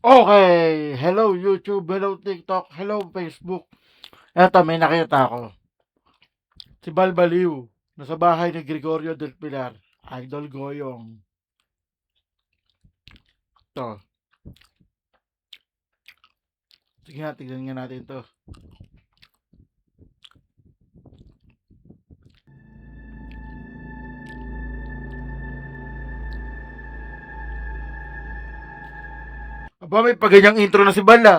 Okay, hello YouTube, hello TikTok, hello Facebook. Eto, may nakita ako. Si Balbaliw, nasa bahay ni Gregorio del Pilar. Idol Goyong. To. Sige nga, tignan nga natin to. Aba, may paganyang intro na si Bala.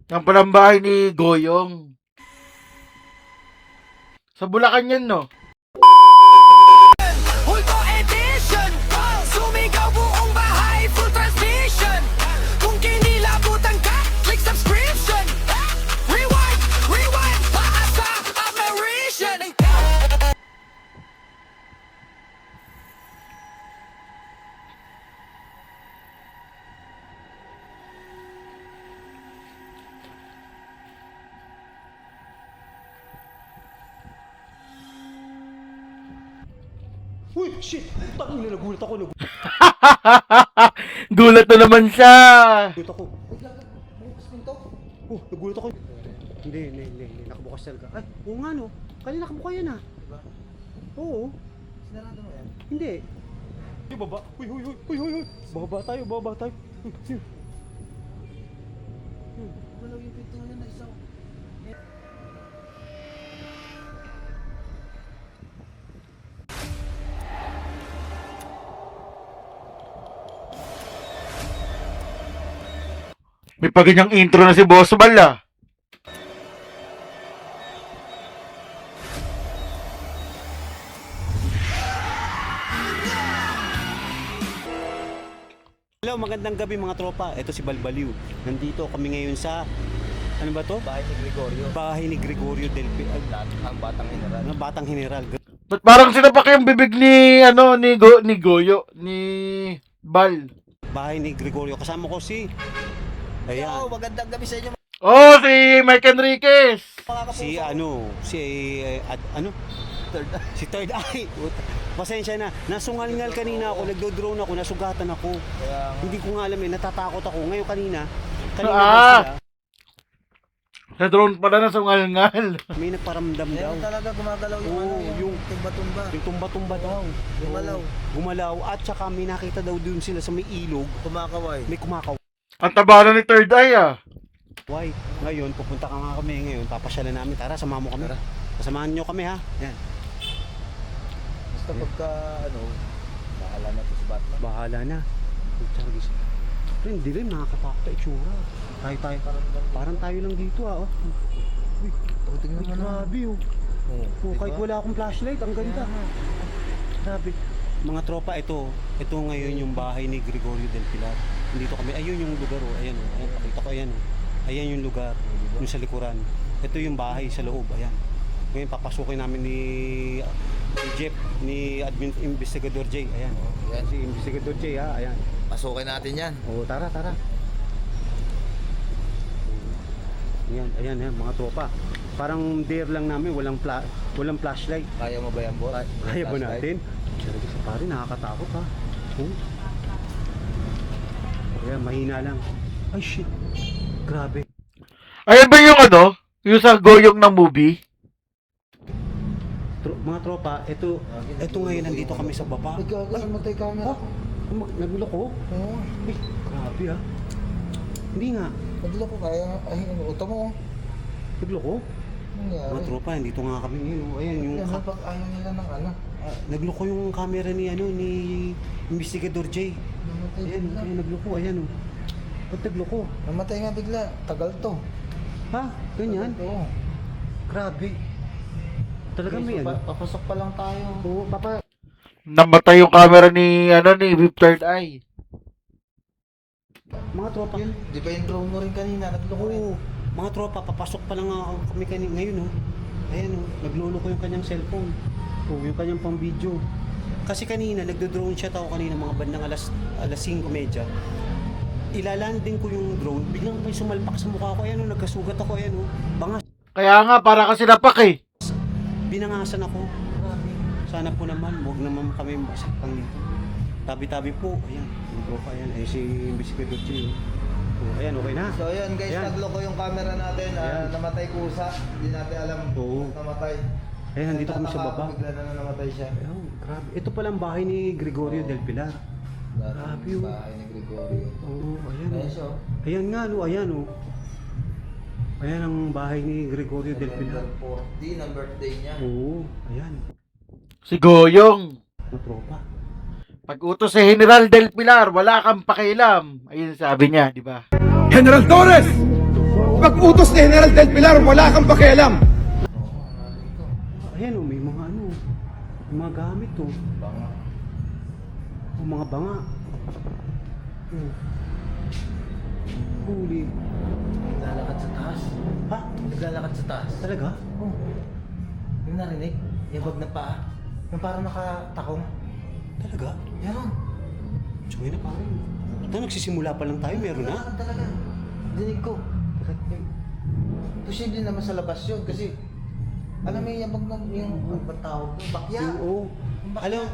Yan palang bahay ni Goyong. Sa Bulacan yan, no? Hulto edition, sumigaw buong bahay, full transmission. Kung kinilabutan ka, click subscription. Rewind, rewind, taas sa admiration. Uy, shit! Tangin na, nagulat ako. Gulat na naman siya. Nagulat ako. Bukas pinto. Oh, nagulat ako. Hindi. Nakabukas talaga. Ay, oo nga no. Kanina nakabuka yan ah. Diba? Oo. Sinarado mo yan? Hindi. Uy, baba. Uy. Baba tayo. Walaw yung pinto na isang... May paganyang intro na si Boss Bala. Hello, magandang gabi mga tropa. Ito si Balbaliw. Nandito kami ngayon sa... Ano ba to? Bahay ni Gregorio. Bahay ni Gregorio del Pilar. Ang batang general. Ano, Batang General. Ba't parang sinapak yung bibig ni, ni Goyo, ni Bal. Bahay ni Gregorio. Kasama ko si... Yo, Ayan. magandang gabi sa inyo Oh, si Mike Enriquez. mga kapuso. Third eye. Si Third Eye. Pasensya na. Nasungal-ngal kanina ako, nagdo-drone ako, nasugatan ako. Kaya Hindi ko nga alam natatakot ako. Ngayon kanina Ah! daw sila, Sa drone pala na sungal-ngal. may nagparamdam daw. Ngayon talaga gumagalaw yung Oo, yung yung- tumba-tumba. Yung tumba-tumba daw. Gumalaw. Gumalaw. At saka may nakita daw dun sila sa may ilog. Kumakaway. May kumakaway. Ang taba na ni Third Eye ah. Ngayon, pupunta ka nga kami ngayon. Papasyalan namin. Tara, samahan mo kami. Tara. Samahan nyo kami ha. Yan. Basta pagka bahala na to si Batman. Bahala na. Chargis. Pero hindi rin nakakatakot na itsura. Tayo. Parang tayo lang dito ah. Oh. Uy, Tingnan mo na. grabe oh. Oh, kahit wala akong flashlight, ang ganda. Grabe. Mga tropa, ito ngayon yung bahay ni Gregorio del Pilar. Dito kami, ayun yung lugar oh. Ayan oh. Ayan, pakita ko ayan oh. Ayan yung lugar, yung sa likuran. Ito yung bahay sa loob, ayan. Ngayon papasukin namin ni Jeff, ni Admin Investigador J. Ayan. Ayan. Si Investigador J ha, ayan. Pasukin natin yan. Oo, tara. Ayan, mga tropa. Parang dare lang namin, walang flashlight. Kaya mo ba yan, boss? Kaya ba natin? Sabi ko sa pare, nakakatakot ha. Kaya mahina lang. Ay shit. Grabe. Ayan ba yung yung sa Goyong ng movie? Mga tropa, ito ngayon nandito kami sa baba. Nagkakaroon mo tayo camera. Nagulo ko. Oo. Ay, grabe ha. Hindi nga. Naglo ko kaya. Ay, uto mo. Nagulo ko. Nangyari. Mga tropa, nandito nga kami ngayon. Ayan yung Yan, pag ayaw nila ng nagloko yung camera ni ni Investigador J. Namatay Ayan, bigla. ayan nagloko, ayan oh. Ba't nagloko? Namatay nga bigla. Tagal to. Ha? Ganyan? Oo. Grabe. Talaga may ano? Papasok pa lang tayo. Oo, papa. Namatay yung camera ni, ni Third Eye. Mga tropa. Yun, di ba yung drone mo rin kanina? Nagloko rin. Oo. Mga tropa, papasok pa lang nga kami ngayon oh. Ayan oh, naglolo ko yung kanyang cellphone. Oh, yung kanyang pang video. Kasi kanina, nagdo-drone shot ako kanina mga bandang alas 5:30. ilalanding ko yung drone, biglang may sumalpak sa mukha ko. Ayan, nagkasugat ako. Ayan, bangas. Kaya nga, para kasi napak eh. Binangasan ako. Sana po naman, huwag naman kami masaktan dito. Tabi-tabi po. Ayan, yung tropa. Ayan, si Investigator Chief. Ayan, okay na. So ayun guys, Ayan. nagloko yung camera natin. Ayan. Namatay kusa. Hindi natin alam Oo. kung namatay. Ayan, nandito kami sa Nagtataka baba. ako, bigla na namatay siya. Ayan, grabe. Ito palang bahay ni Gregorio del Pilar. Grabe Yung yun. bahay ni Gregorio. Oo, ayan. Ayan siya. Ayan nga, ayan. Ayan ang bahay ni Gregorio del Pilar. November 14 ang birthday niya. Oo, ayan. Si Goyong. Mga tropa. Pag utos si General Del Pilar, wala kang pakialam. Ayun sabi niya, di ba? General Torres! Pag-utos ni General Del Pilar, wala kang pakialam! Ayan, may mga may mga gamit Banga. Mga banga. Huli. Naglalakad sa taas. Ha? Naglalakad sa taas. Talaga? Oh. Yung narinig? Yung bag na paa. Yung parang nakatakong. Talaga? Meron. Tsuwi na pare. Ito, nagsisimula pa lang tayo, meron na. Talaga. Dinig ko. Posible naman sa labas yun kasi alam mo yung bag na yung ang tawag ko, bakya. Oo.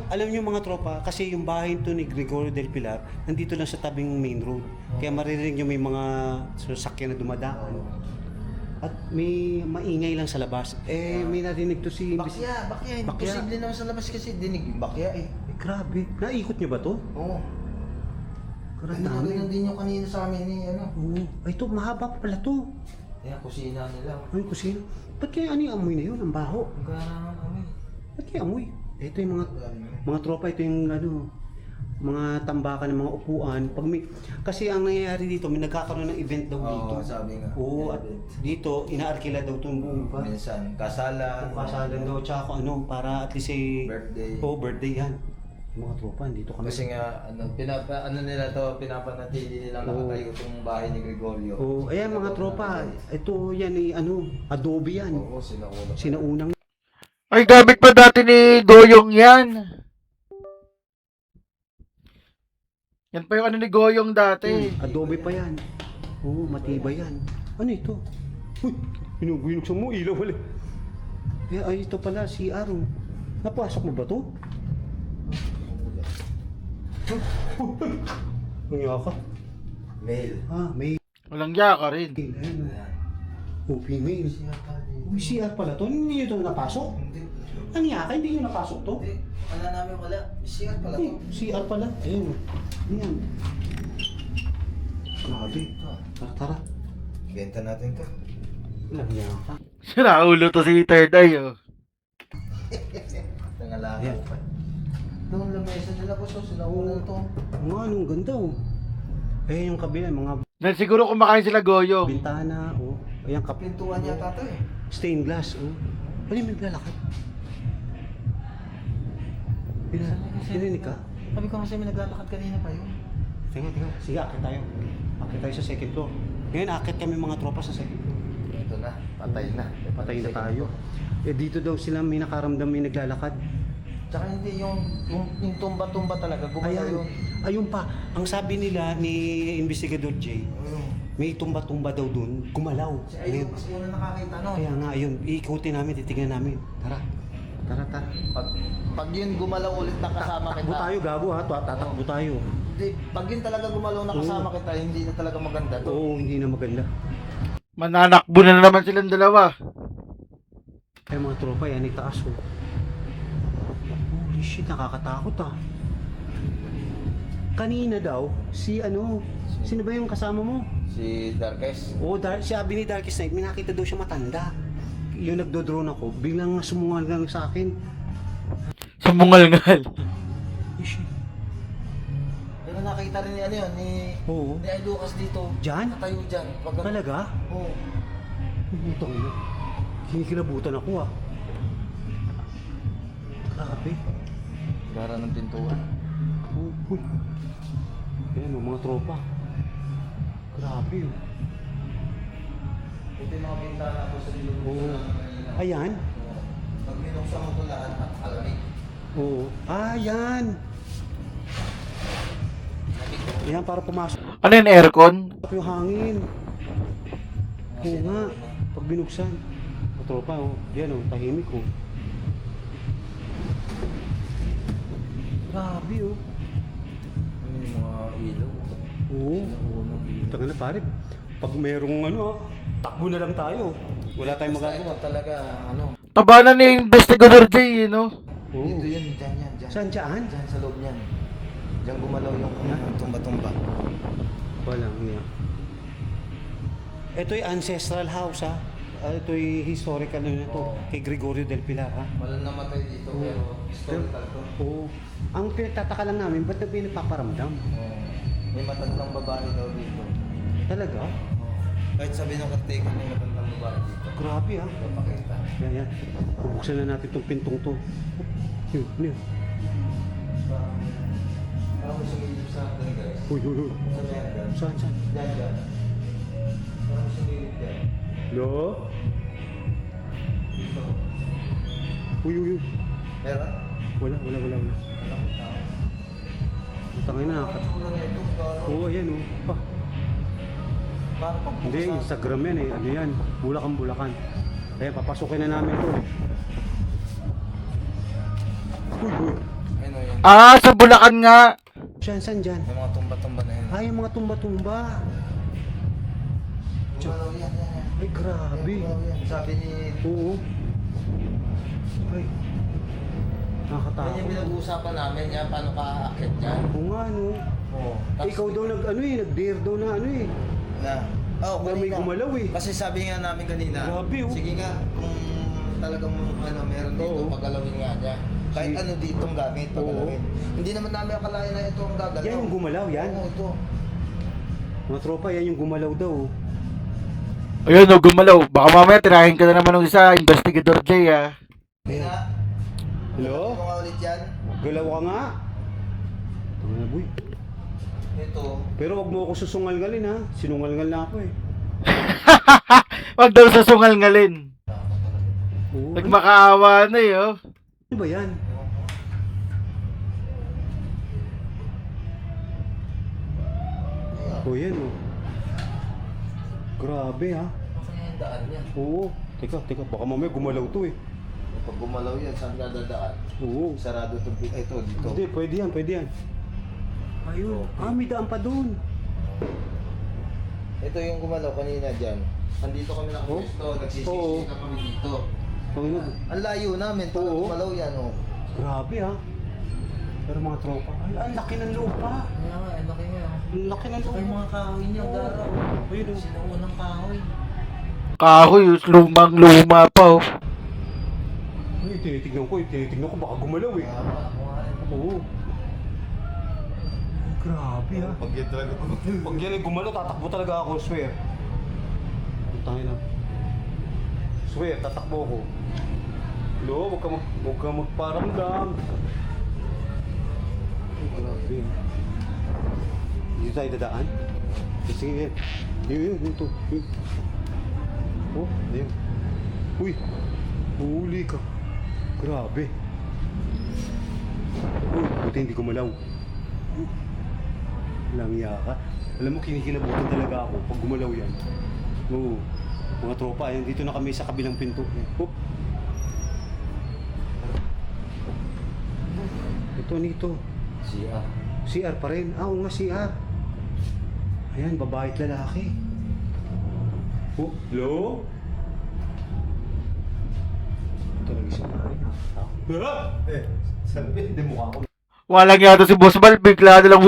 Alam niyo mga tropa, kasi yung bahay ito ni Gregorio del Pilar, nandito lang sa tabing main road. Kaya maririnig niyo may mga sasakyan na dumadaan. At may maingay lang sa labas. May narinig to si... Bakya. Hindi Bakya. posible naman sa labas kasi dinig yung bakya eh. Grabe. Naikot niyo ba to? Oo. Karang Ganun din yung kanina sa amin ni ano. Oo. Ay, ito, mahaba pa pala to. Kaya kusina nila. Ay, kusina. Ba't kaya ano yung amoy na yun? Ang baho. Ang garangan kami. Ba't kaya amoy? Ito yung mga tropa, ito yung mga tambakan ng mga upuan. Kasi ang nangyayari dito, may nagkakaroon ng event daw dito. Oo, sabi nga. Oo, at dito, inaarkila daw itong buong pa. Minsan, kasalan. Kasalan daw, tsaka kung ano, para at least Birthday. Oo, birthday yan. Yung mga tropa, dito kami. Kasi nga, nila to, pinapanatili nilang Oo. nakatayo itong bahay ni Gregorio. Oo, ayan mga tropa, ito yan adobe yan. Oo, sinauna. Sinaunang Ay, gamit pa dati ni Goyong yan. Yan pa yung ano ni Goyong dati. adobe pa yan. Oo, matibay yan. Ano ito? Uy, binuksan mo, ilaw wala. Ay, ito pala, CR. Napasok mo ba to? Nangyaka ka? Mail. May Walang yaka rin. Ayun. Oh, female. Uy, CR pala to. Hindi nyo ito napasok? Ang yaka, hindi nyo napasok to? Hindi, wala namin wala. Siya pala to. CR pala. Ayun. Ayan. Grabe. Tara. Benta natin to. Walang yaka. Sinaulo to si Third Eye, oh. Nangalakad Ayan. pa. Doon lang mesa nila ko, so sinauna to. Mga anong ganda yung kabila, mga Then siguro kumakain sila Goyong. bintana, ayan, Pintuan yata to eh. stained glass, Ano yung naglalakad? Pininig ka? Sabi ko kasi may naglalakad kanina pa yun. Tingnan. Sige, akit tayo. Akit tayo sa second floor. Ngayon, akit kami mga tropa sa second floor. Ito na, patay na. Patay na tayo. Dito daw sila may nakaramdam may naglalakad. Tsaka hindi yung tumba-tumba talaga, gumalaw yun. Ayun pa. Ang sabi nila ni Investigador J, may tumba-tumba daw dun, gumalaw. Ayun, mas una nakakita no. Kaya nga, ayun, iikutin namin, titignan namin. Tara. Pag yun gumalaw ulit na kasama Takbo kita. tayo, gago ha. Tatakbo tayo. Hindi, pag yun talaga gumalaw na kasama kita, hindi na talaga maganda to. Oo, hindi na maganda. Mananakbo na naman silang dalawa. Kaya mga tropa, yan itaas Holy shit, nakakatakot Kanina daw, sino ba yung kasama mo? Si Darkes. Sabi ni Darkest Night, may nakita daw siya matanda. Yung nagdo-drone ako, biglang sumungal lang sa akin. Sumungal-ngal. Holy shit. Pero nakita rin ni ano yun, Oo. ni Ay Lucas dito. Diyan? Natayo dyan. Pag, Talaga? Oo. Butang na. Kinikilabutan ako Grabe. Gara ng pintuan. Uy. Ayan mga tropa. Grabe Ito yung mga bintana ko sa lilo. Oo. Ayan. Pag binuksan mo ito lahat, alamig. Oo. Ayan. Nabig ko. Ayan, para pumasok Ano yun, aircon? yung hangin. Oo nga, pag binuksan. O tropa, oh. Yan oh, tahimik oh. Grabe oh. Ano yung mga ilaw? Oo. Taka na pare, pag merong ano ah, takbo na lang tayo. Wala tayong Basta magagawa. ito talaga, ano? Tabanan ni Investigador J, you know? Oo. Dito yun, dyan yan, dyan. Saan dyan? Dyan sa loob niyan. Diyan gumalaw yung tumba-tumba. Walang niya. Ito'y ancestral house ha. Ito'y historical na ito. Oo. Kay Gregorio del Pilar ha. Walang namatay dito, pero historical to. Oo. Ang pinagtataka lang namin, ba't na pinagpaparamdam? Oo. May matandang babae daw dito. Talaga? Kahit sabi ng caretaker, may matandang babae dito. Grabe ha. Papakita. Yan yan. Bubuksan na natin itong pintong to. Yun, yun. Parang may sumilip sa atin, guys. Uy, uy, uy. Sa meron. Saan, saan? Dyan, dyan. Parang may sumilip dyan. Lo? Dito. Uy, uy, uy. Meron? Wala. Walang tao. Tangin na. Parang mula na ito. Oo, ayan oh. Pa. Parang pagbukas Hindi, sa- Instagram yan eh. Ano yan? Bulacan. Kaya papasukin na namin to. Uy, uy. Ayun o, yun. Ah, sa Bulacan nga. Saan dyan? Yung mga tumba-tumba na yun. Ay, yung mga tumba-tumba. Gumalaw yan, yan, yan. Ay, grabe. Gumalaw yan. Sabi ni... Oo. Ay. Yan yung Nakakatakot. pinag-uusapan namin yan, paano ka aakit dyan. Oo nga, no. Oo. Ikaw daw nag-dare daw na ano eh. Na. Oh, Na may gumalaw eh. Kasi sabi nga namin kanina, Grabe, oh. sige nga, kung talagang meron dito, Oo. pagalawin nga niya. Kahit Sige. ano ditong gamit, pagalawin. Hindi naman namin akalain na ito ang gagalaw. Yan yung gumalaw, yan. Oo, ito. Mga tropa, yan yung gumalaw daw. oh. Ayun, no, gumalaw. Baka mamaya tirahin ka na naman ng isa, Investigador J, ah. Kaya nga, Hello? ano nga ulit yan? Galaw ka nga. Tama na, boy. Ito. Pero wag mo ako susungal-ngalin ha. Sinungal-ngal na ako eh. Wag daw sa sungal-ngalin. Oo. Nagmakaawa na eh, oh. Ano ba yan? Oh, yan oh. Grabe ha. Nasaan yung daan yan? Oo. Teka. Baka mamaya gumalaw to eh. Pag gumalaw yan, saan dadaan? Oo. Sarado itong ito, dito. Hindi, pwede yan. Ayun. Ah, may daan pa doon. Ito yung gumalaw kanina dyan. Andito kami nakapwesto, Oo. nagsisisi kami dito. Panginoon. Ang layo namin, pag Oo. gumalaw yan, oh. Grabe ha. Pero mga tropa, ay, ang laki ng lupa. Kaya nga, ang laki nga. Ang laki ng lupa. Ay, mga kahoy niya, Oo. daraw. Ayun oh. Sinuunang kahoy. Kahoy, lumang-luma pa, oh. Ay, tinitignan ko, baka gumalaw eh. Kaya nga, mga Oo. Ay, grabe ha. Pag yan talaga Pag yan ay gumalaw, tatakbo talaga ako, swear. Tangin na. Swear, tatakbo ako. Lo, huwag ka magparamdam. Ay, grabe. Dito tayo dadaan? Sige, yan. Yun, ito. Yun. Oh, ayun. Uy, huli ka. Grabe. Uy, buti hindi gumalaw. Langya ka. Alam mo, kinikilabutan talaga ako pag gumalaw yan. Oo. Mga tropa, yan. Dito na kami sa kabilang pinto. Oh. Ito, nito. siya. CR pa rin. Ah, oo nga, CR. Ayan, babae at lalaki. Oh, hello? Talaga siya na rin. Eh, sabi, hindi mukha ko. Walang yata si Boss Bal, bigla na lang,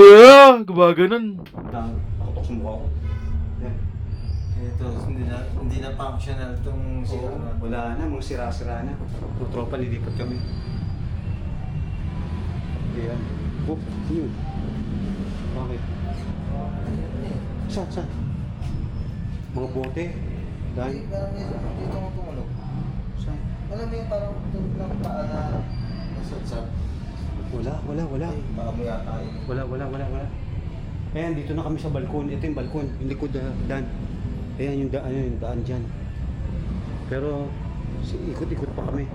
gumaganon. Nakatok sa mukha ko. Yan. Ito, hindi na functional itong siya. Oo, wala na, mga sira-sira na. Mga tropa, lilipat kami. Ayan. Oh, yun. Bakit? Saan? Mga bote? Dahil? Dito mo tumunog. Saan? Alam mo yung parang tulog ng paa na nasatsat. Wala. Paa mo yata yun. Wala. Ayan, dito na kami sa balkon. Ito yung balkon, yung likod na daan. Ayan yung daan dyan. Pero, ikot-ikot pa kami.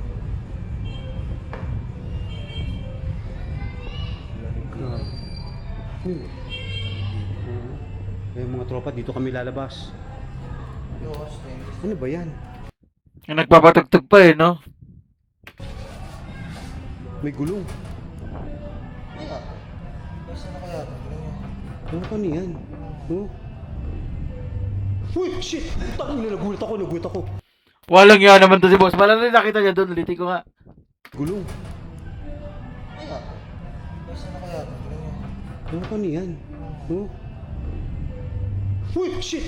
Grabe. Yung mga tropa, dito kami lalabas. Ano ba yan? Yung nagpapatugtog pa eh, no? May gulong. Saan na kaya? Ano pa niyan? Oh. Uy, shit! Takong na, nagulat ako. Walang yan naman to si boss. Malang rin nakita niya doon. Ulitin ko nga. Gulong. Saan na kaya? Ano pa niyan? Oh. Uy, shit!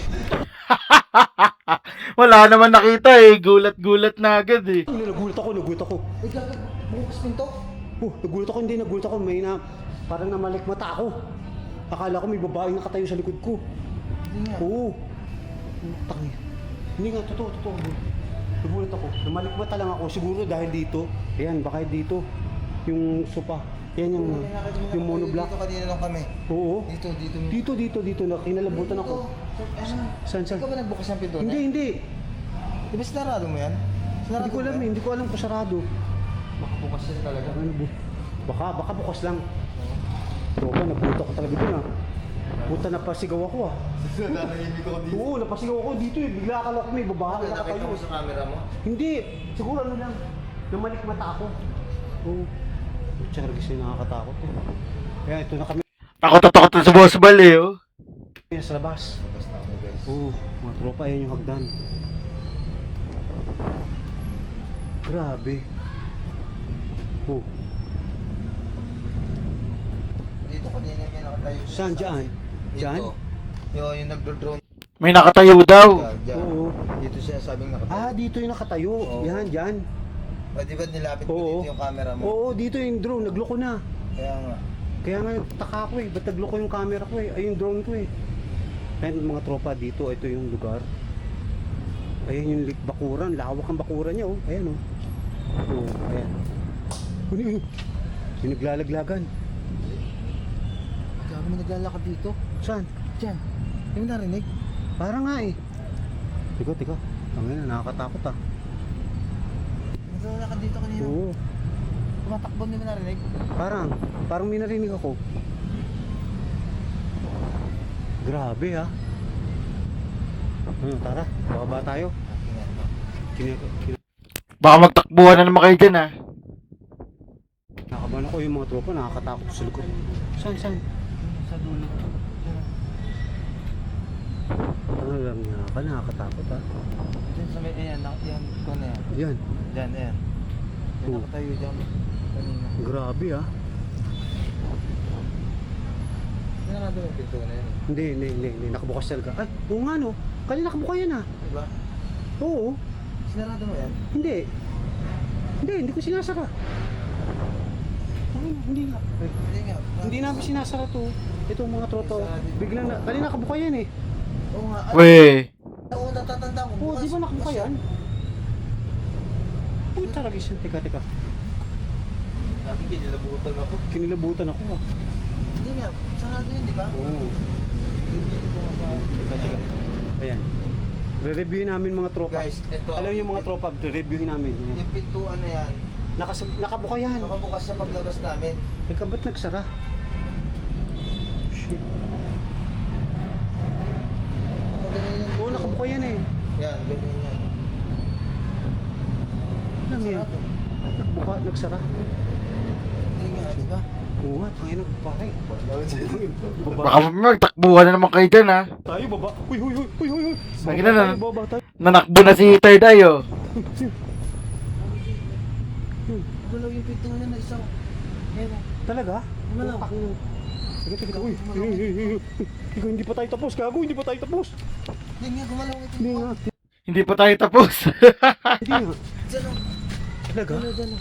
Wala naman nakita eh. Gulat-gulat na agad eh. Takong na, nagulat ako. Ay, gagawin. Bukas pinto. Oh, nagulat ako. May na, parang namalik mata ako. Akala ko may babae nakatayo sa likod ko. Hindi nga. Oo. Tangi. Hindi nga, totoo. Nagulat ako. Namalik mata lang ako. Siguro dahil dito. Ayan, baka dito. Yung sopa. Yan yung monoblock. Dito kanina lang kami. Oo. Dito. Na kinalabutan ako. Ano? Saan? Ikaw ba nagbukas ng pinto? Hindi. Di ba sinarado mo yan? Hindi ko alam eh. Hindi ko alam kung sarado. Baka bukas yan talaga. Ano bu? Baka bukas lang. Tropa, nabuta ko talaga dun ah. Puta, napasigaw ako ah. Nanahimik ako dito. Oo, napasigaw ako dito eh. Bigla akala ko may babae Nakita nakatayo. mo sa camera mo? Hindi. Siguro ano lang. Namalik mata ako. Oo. Tsaka kasi nakakatakot eh. Kaya ito na kami Takot na sa boss Bal eh, oh. sa labas. Bukas na kami guys. Oo, mga tropa, yan yung hagdan. Grabe. Oo. Dito kanina may nakatayo. Saan? Dyan? Dyan? Dito. Yung nagdo-drone. May nakatayo daw. Diyan. Oo. Dito siya sabing nakatayo. Ah, dito yung nakatayo. Oo. Yan, dyan. O, di ba nilapit mo Oo. dito yung camera mo? Oo, dito yung drone. Nagloko na. Kaya nga. Kaya nga, taka ko eh. Ba't nagloko yung camera ko eh? Ay, yung drone ko eh. Kaya mga tropa dito, ito yung lugar. Ayan yung bakuran. Lawak ang bakuran niya oh. Ayan oh. Oo, ayan. Ano yun? Yung naglalaglagan. Gabi mo naglalakad dito. Saan? Diyan. Hindi mo narinig? Parang nga eh. Tiko. Tangina, nakakatakot ah. Naglalakad dito kanina. Oo. Tumatakbo, hindi mo narinig? Parang may narinig ako. Grabe ah. Tara, bababa tayo. Baka magtakbuhan na naman kayo dyan ah. Nakabahan ako yung mga tropa, nakakatakot sa likod. Saan? Sa dulo. Ano lang nga ka, nakakatakot ah. Diyan sa may, ayan, yan, ko na yan. Yan, Diyan, ayan. May Oo. nakatayo dyan. Kanina. grabe ah. Sinarado mo yung pinto na yan. Hindi, nakabukas talaga. Ay, oo nga no, kanina nakabuka yan ah. Diba? Oo, Sinarado mo yan? hindi ko sinasara. Hindi nga. Hindi nga. Hindi namin sinasara to. Itong mga tropa, biglang na, kanina nakabuka yan eh. Oo nga. Weh. Oo, natatanda ko. Oo, di ba nakabuka bukas yan? Uy, talaga siya. Teka. Dati kinilabutan ako. Kinilabutan ako ah. Hindi nga. Sarado yun, di ba? Oo. Teka. Ayan. Re-reviewin namin mga tropa. Guys, ito. Alam yung mga tropa, re-reviewin namin. Ayan. Yung pintuan na yan. Nakabuka yan. Nakabukas sa paglabas namin. Teka, ba't nagsara? Shit. Ganyan yung Oo, nakabuka yan eh. Yan, ganyan yan. Ano yan? Nakabuka, nagsara. Hindi nga, di ba? Oo nga, tangin na, pare. Baka magtakbuhan na naman kayo dyan ah. Tayo, baba. Uy. Lagi na, Baba tayo. nanakbo na si Third Eye oh. Gulaw yung pintuan na isang... Yan. Talaga? Gumalaw. Teka. Uy. Ikaw, hindi pa tayo tapos. Gago, hindi pa tayo tapos. Hindi nga, gumalaw yung Hindi pintuan. nga. Hindi pa tayo tapos. Hindi nga. Diyan o. Talaga? Diyan o.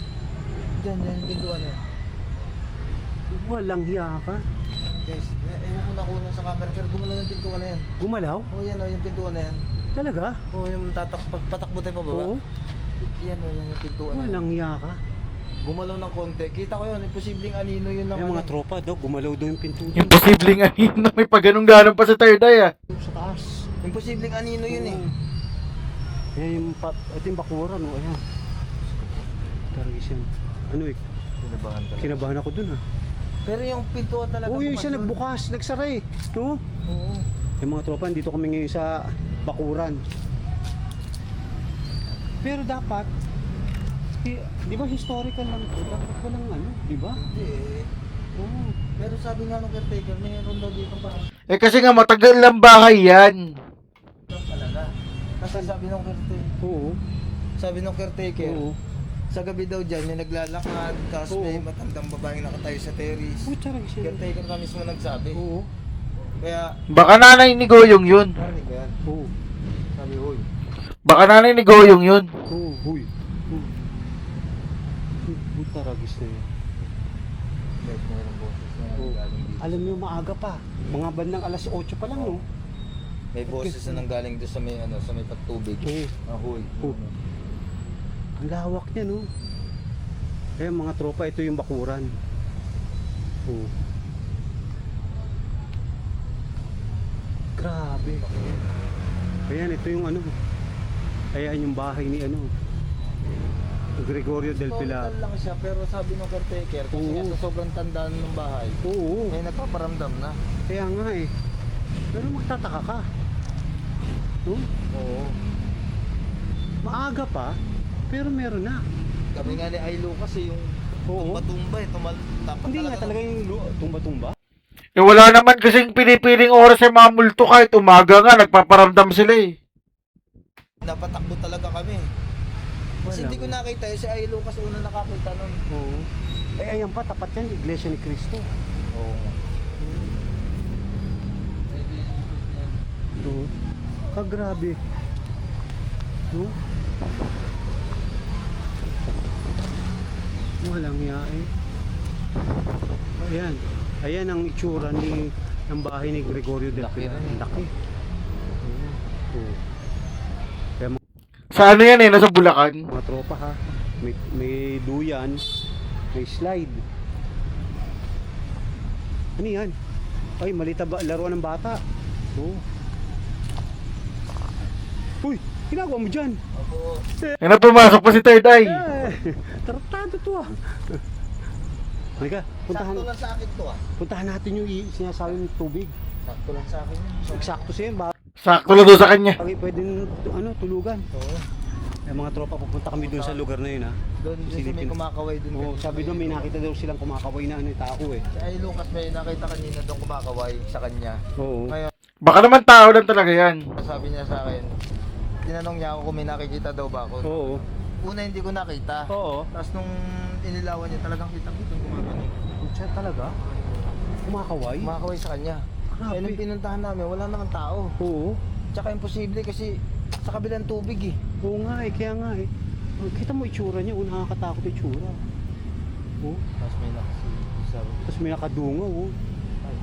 Diyan yung pintuan na yan. Walang hiya ka. Guys, ewan ko nakuha sa camera pero gumalaw yung pintuan na yan. Gumalaw? Oo, yan o, yung pintuan na yan. Talaga? Oo, yung patakbo tayo pa baba. Oo. Yan o, yan yung pintuan na yan. Walang hiya ka. Gumalaw ng konti. Kita ko yun, imposibleng anino yun lang. Yung mga ano. tropa daw, gumalaw daw yung pinto. Yung posibleng anino, may paganong-ganon pa sa Third Eye ah. Sa taas. Imposibleng anino yun eh. Ayan yung, ito yung bakuran, oh, ayan. Taragis yan. Ano eh, Kinabahan talaga. kinabahan ako dun ah. Pero yung pintuan talaga. Oo, yung isa bukas yun. nagbukas, nagsara eh. No? Oo. Yung mga tropa, dito kami ngayon sa Bakuran. Pero dapat, di ba historical lang ito? Dapat walang ano, di ba? Hindi eh. Oo. Pero sabi nga nung caretaker, mayroon daw dito parang Eh kasi nga matagal lang bahay yan. lang talaga. Kasi sabi nung caretaker, Oo. Oo. Sa gabi daw dyan, may naglalakad, tapos Oo. may matandang babaeng nakatayo sa terrace. Oh, tsara siya. Caretaker ka mismo nagsabi. Oo. Kaya, Baka nanay ni Goyong yun. narinig ba yan? Oo. Sabi, uy. Baka nanay ni Goyong yun. Oo. Huy. Taragis na yun. Kahit mayroong boses na Oo. galing dito. Alam niyo, maaga pa. Mga bandang alas 8 pa lang, no? May boses na nanggaling doon sa may, ano, sa may pagtubig. Oo. Ahoy. Oo. Ang lawak niya, no? Kaya mga tropa, ito yung Bakuran. Oo. Grabe. Ayan, ito yung ano. Ayan yung bahay ni ano. Gregorio del Pilar. Hospital lang siya, pero sabi ng caretaker, kasi Oo. nga sa sobrang tandaan ng bahay, Oo. may nagpaparamdam na. Kaya nga eh. Pero magtataka ka. No? Oo. Maaga pa, pero meron na. Kami nga ni Ailo kasi yung Oo. tumba-tumba eh, dapat Hindi nga talaga yung tumba-tumba. Eh wala naman kasing pinipiling oras sa mga multo kahit umaga nga nagpaparamdam sila eh. napatakbo talaga kami. Kasi Wala. hindi ko nakita si Ailo kasi una nakakita nun. Oo. Eh ayan pa, tapat yan, Iglesia ni Cristo. Oo. Oo. Kagrabe. No? Walang hiya eh. Ayan. Ayan ang itsura ng bahay ni Gregorio del Laki Pilar. rin. Ang laki. Oo. Kaya Sa ano yan eh, nasa Bulacan. mga tropa ha, may duyan, may slide. Ano yan? Ay, malita ba laruan ng bata? Oo. Uy, ginagawa mo dyan? Opo. Yan na pumasok pa si Third Eye. Tartado to ah. Halika, puntahan, Sakto lang sa akin to ah. puntahan natin yung sinasawing tubig. Sakto lang sa akin yun. Eksakto siya yun, Sakto lang doon sa kanya. bagay pwedeng ano, tulugan. Oo. Yung mga tropa, pupunta kami doon sa lugar na yun ha. Doon sa may Silipin. kumakaway dun. Oo, sabi doon may nakita daw silang kumakaway na ano, tao eh. Si Ailo kasi may nakita kanina doon kumakaway sa kanya. Oo. Ngayon, Baka naman tao lang talaga yan. sabi niya sa akin, tinanong niya ako kung may nakikita daw ba ako. Oo. Una hindi ko nakita. Oo. Tapos nung inilawan niya talagang kitang-kita gumagano. Siya talaga? Kumakaway? Kumakaway sa kanya. Grabe. Kaya nung pinuntahan namin, wala naman tao. Oo. Tsaka imposible kasi sa kabilang tubig eh. Oo nga eh, kaya nga eh. Oh, kita mo itsura niya, nakakatakot yung itsura. Oh, Tapos may nakasabi. tapos may nakadungaw, oh. Ay,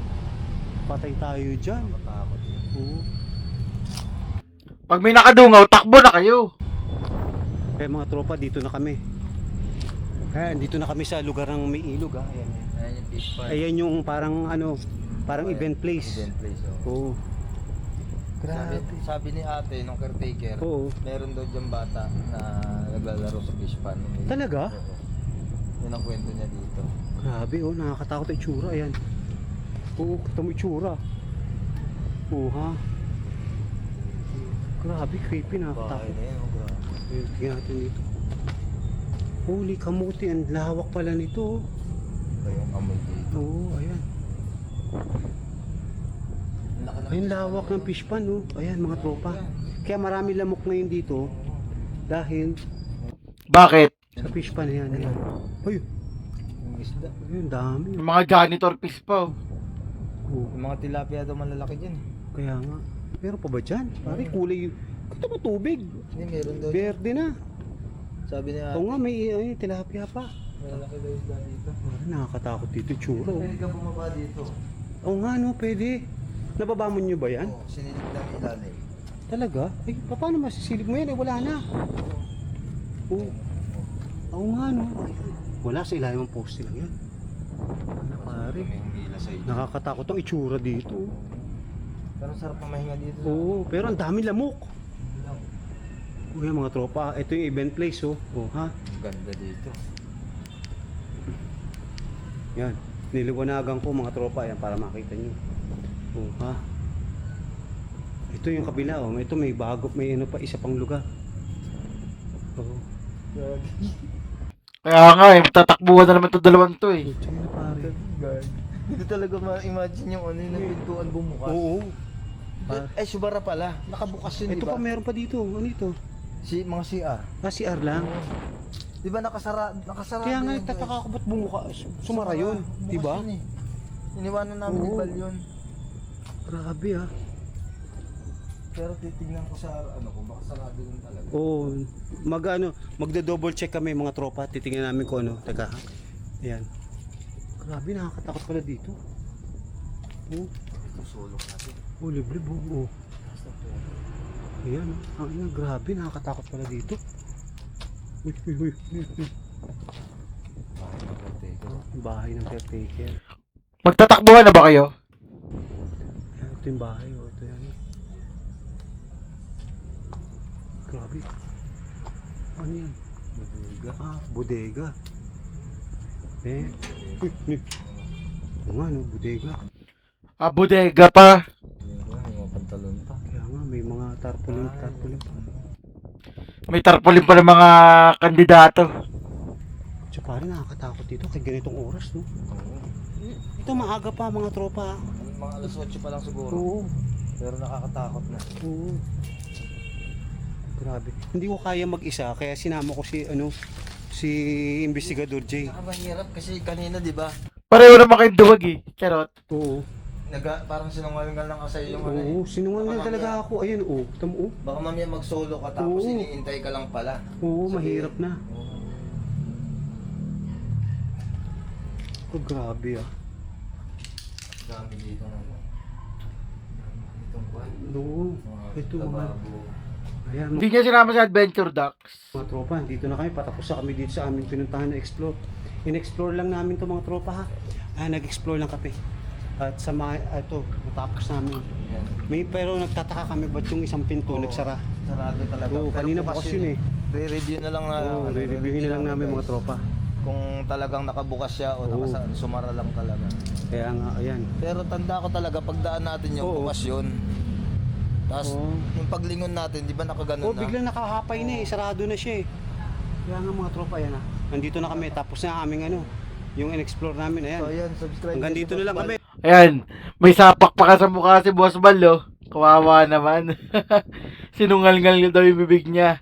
Patay tayo dyan. nakatakot. Oo. Pag may nakadungaw, takbo na kayo. Kaya mga tropa, dito na kami. Kaya dito na kami sa lugar ng may ilog ha. Ayan. Ayan yung fish pond. Ayan yung parang ano, parang event place. Event place oh. Oo. Sabi ni ate nung caretaker, Oo. meron daw dyan bata na naglalaro sa fish pond. Talaga? Oo. Yun ang kwento niya dito. Grabe oh, nakakatakot ang itsura. Ayan. Oo, kita mo itsura. Oo ha. Grabe, creepy, Bahay nakakatakot. na yun, oh, grabe. Ayan, tingnan natin dito. Holy kamuti, ang lawak pala nito. Ito yung amoy dito. Oo, ayan. Ang laki ng Ayun, fish lawak pond, ng fish pond, oh. Ayan, mga tropa. Kaya marami lamok ngayon dito dahil Bakit? sa fish pond yan. Ayan. Ay, Yung isda. ayun, dami. Yung mga janitor fish pa oh. Oh, Yung mga tilapia daw malalaki dyan. kaya nga. Meron pa ba dyan? Pare, kulay. Kita mo tubig. Hindi, meron daw. Berde na. Sabi niya, Oo nga, may ay, tilapia pa. malalaki daw isda dito. Pare, nakakatakot dito, tsura. Oh. Pwede ka bumaba dito. Oo nga, no, pwede. Nababamon nyo ba yan? Oo, sinilip ng ilalim. Talaga? Ay, paano masisilip mo yan? Eh, wala na. Oo. Oo nga, no. Wala sa ilalim ng poste lang yan. Ano, pare? May humila sa iyo. Nakakatakot ang itsura dito. Pero sarap na mahinga dito. Oo, pero ang dami lamok. Uy, mga tropa, ito yung event place, oh. Oh, ha? Ang ganda dito. Yan. Niliwanagan ko mga tropa yan para makita nyo. Oh, ha? Ito yung kabila, oh. Ito may bago, may ano pa, isa pang lugar. Oo. Kaya nga eh, tatakbuhan na naman 'tong dalawang to eh. Putya na pare. Hindi talaga ma-imagine yung ano yung pintuan bumukas. Oo. Eh, subara pala. Nakabukas yun, di Ito ba? pa meron pa dito. Ano ito? Mga CR. CR lang. Di ba nakasara Kaya nga yun, nagtataka guys? ako ba't bumuka, sumara yun, Bukas di ba? yun eh. Iniwanan namin ni Oo. Bal yun. Grabe ah. Pero titignan ko sa ano kung baka sarado yun talaga. Oo, magda-double check kami mga tropa, titingnan namin kung ano. Teka. Ayan. Grabe, nakakatakot pala dito. Oh, Ito sulok natin. oh libre oh. Ayan, oh. Grabe, nakakatakot pala dito. Uy. Bahay ng caretaker. Magtatakbuhan na ba kayo? Ayan, ito yung bahay, oh. Ito yan. Grabe. Ano yan? Bodega. Bodega. Oo nga, no, bodega. Bodega pa. May mga pantalon pa. Kaya nga, may mga tarpaulin pa. May tarpaulin pa ng mga kandidato. So pare, nakakatakot dito kay ganitong oras, no? Ito maaga pa mga tropa. Mga alas 8 pa lang siguro. Oo. Pero nakakatakot na. Oo. Grabe. Hindi ko kaya mag-isa kaya sinama ko si Investigador J. Saka mahirap kasi kanina, di ba? Pareho naman kayong duwag eh. Charot. Oo. Parang sinungaling lang kasi yung ano eh. Oo, sinungaling Baka talaga mamaya- ako. Ayun, oh. Tamo, oh. Baka mamaya mag-solo ka tapos Oo. iniintay ka lang pala. Oo, Sabihin, mahirap na. oo. Oh, grabe ah. Dami dito na. Itong kwan. Oo. Ito mga, ayan, Hindi niya sinama sa Adventure Ducks. mga tropa, dito na kami, patapos na kami dito sa aming pinuntahan na explore. In-explore lang namin to mga tropa ha. Nag-explore lang kami. At sa mga, ito, natapos namin. Yan. Pero nagtataka kami ba't yung isang pinto Oo. nagsara. Sarado talaga. Oo, Pero kanina bukas yun eh. Re-review na lang na. Oo, re-reviewin na lang namin mga tropa. Kung talagang nakabukas siya o Oo. sumara lang talaga. Kaya nga, ayan. Pero tanda ko talaga, pagdaan natin yung Oo. bukas yun. Tapos, Oo. yung paglingon natin, di ba nakaganon Oh, na? biglang nakahapay na eh, sarado na siya eh. Kaya nga mga tropa, yan ah. Nandito na kami, tapos na aming ano, yung in-explore namin, ayan. So, ayan, subscribe. Hanggang kayo dito sa na lang Boss kami. Ayan. May sapak pa ka sa mukha si Boss Bal, oh. Kawawa naman. Sinungal-ngal niya daw yung bibig niya.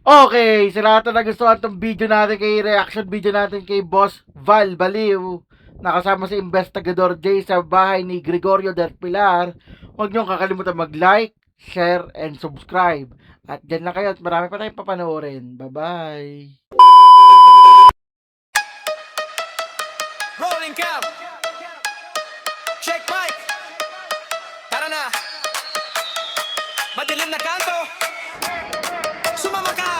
Okay, sa lahat na nagustuhan tong video natin reaction video natin kay Boss Val Baliw. Nakasama si Investigador J sa bahay ni Gregorio del Pilar. Huwag niyong kakalimutan mag-like, share, and subscribe. At dyan lang kayo at marami pa tayong papanoorin. Bye-bye! Rolling cam. Check mic. Tara na. Madilim na kanto. Sumama ka.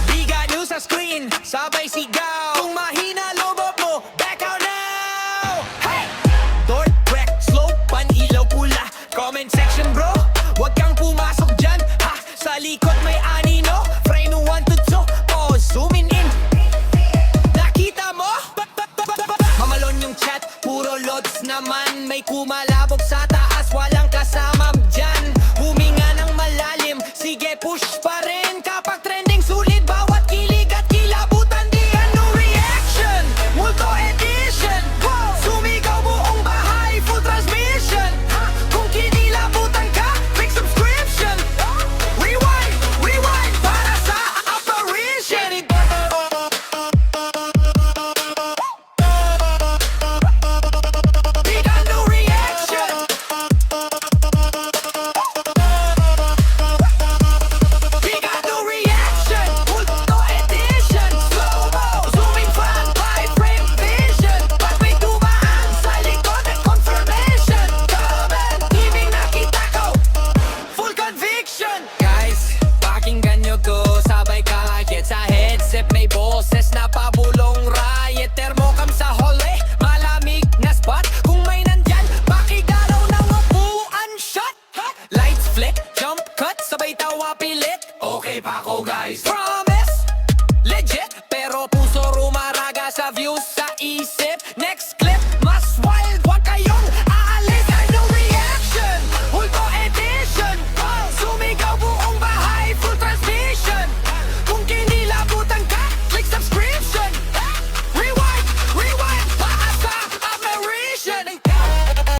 Biga news sa screen. Sabay sigaw. Kung mahina loob mo, back out now. Hey! Door, crack, slow, pan-ilaw pula. Comment section bro. Huwag kang pumasok dyan. Ha! Sa likod may anino. Frame 1 to 2. Oh, zooming in. Nakita mo? Mamalon yung chat, puro loads naman. May kumalabog sa taas, walang kasama dyan. Huminga ng malalim, sige push pa rin. Kapag trending sulit, bawat kilig at kilabutan. Di ano reaction, multo edition. Sumigaw buong bahay, full transmission. Kung kinilabutan ka, click subscription. Rewind, rewind, para sa apparition. We got no reaction. We got no reaction. Multo edition. Slow-mo, zooming fan, high frame vision. Pag may dumaan sa likod at confirmation. Comment, TV nakita ko. Full conviction. Guys, pakinggan nyo to. Sabay kahit sa headset may boses na pabulong riot. Thermocam sa hallway, malamig na spot. Kung may nandyan, pakigalaw ng upuan shot. Lights flick, jump cut, sabay tawa pilit. Okay pa ako guys. Promise.